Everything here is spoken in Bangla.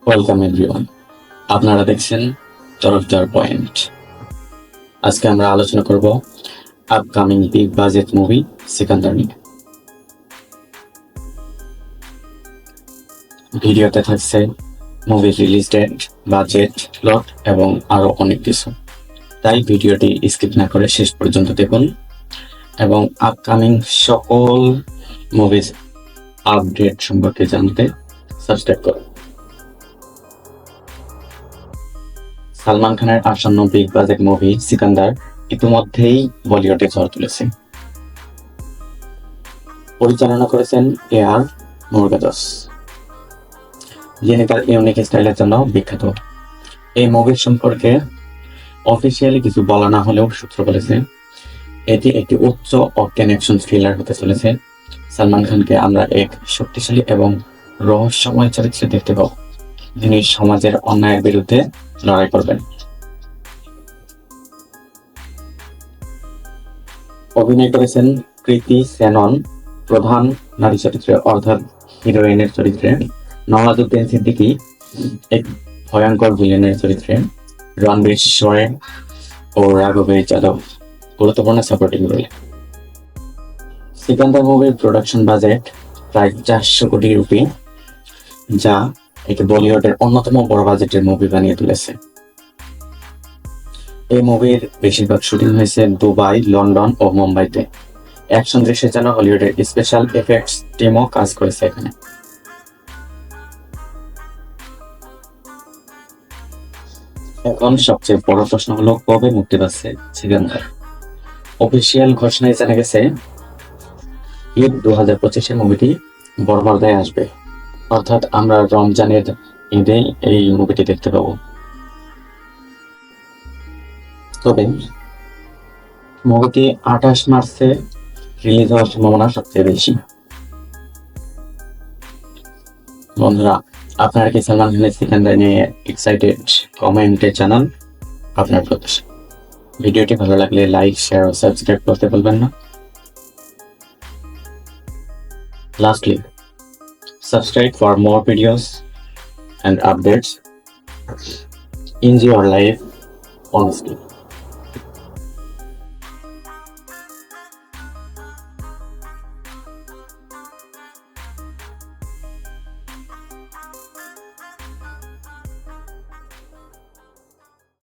ওয়েলকাম এভরিওয়ান, আপনারা দেখছেন তরফদার পয়েন্ট। আজকে আমরা আলোচনা করব upcoming big budget movie Sikandar নিয়ে। ভিডিওতে থাকছে মুভির রিলিজ ডেট, বাজেট, প্লট এবং আরো অনেক কিছু, তাই ভিডিওটি স্কিপ না করে শেষ পর্যন্ত দেখুন এবং আপকামিং সকল মুভিজ আপডেট সম্পর্কে জানতে সাবস্ক্রাইব করুন। সালমান খানের আসন্ন বিগ বাজেট মুভি সিকান্দার ইতিমধ্যেই বলিউডে ঝড় তুলেছে। পরিচালনা করেছেন AR মুরগাদাস, যিনি তার ইউনিক স্টাইলের জন্য বিখ্যাত। এই মুভির সম্পর্কে অফিসিয়ালি কিছু বলা না হলেও সূত্র বলেছে এটি একটি উচ্চ অকটেন অ্যাকশন থ্রিলার হতে চলেছে। সালমান খানকে আমরা এক শক্তিশালী এবং রহস্যময় চরিত্রে দেখতে পাব, যিনি সমাজের অন্যায়ের বিরুদ্ধে লড়াই করবেন। অভিনয় করেছেন কৃতি সেনন প্রধান নারী চরিত্রে অর্থাৎ হিরোইনের চরিত্রে, নওয়াজুদ্দিন সিদ্দিকী এক ভয়ঙ্কর ভিলেনের চরিত্রে, রণবীর শোয়েব ও রাঘবের যাদব গুরুত্বপূর্ণ সাপোর্টিং রোলে। সিকান্দার মুভির প্রোডাকশন বাজেট প্রায় 400 কোটি রুপি, যা একে বলিউডের অন্যতম বড় বাজেটের মুভি বানিয়ে তুলেছে। এই মুভির বেশিরভাগ শুটিং হয়েছে দুবাই, লন্ডন ও মুম্বাইতে। অ্যাকশন দৃশ্যের জন্য হলিউডের স্পেশাল এফেক্টস টিমও কাজ করেছে এখানে। এখন সবচেয়ে বড় প্রশ্ন হলো কবে মুক্তি পাচ্ছে সিকান্দার। অফিসিয়াল ঘোষণায় জানা গেছে ঈদ 2025-এ মুভিটি বড় পর্দায় আসবে, অর্থাৎ আমরা রমজানের ঈদে এই মুভিটি দেখতে পাবো। তবে মুভিটি 28 মার্চে রিলিজ হওয়ার সম্ভাবনা সবচেয়ে বেশি। বন্ধুরা, আপনারা কি সালমান খানের সিকান্দার নিয়ে এক্সাইটেড? কমেন্টে জানান আপনার প্রত্যাশা। ভিডিওটি ভালো লাগলে লাইক, শেয়ার ও সাবস্ক্রাইব করতে ভুলবেন না। Lastly, subscribe for more videos and updates in your life honestly.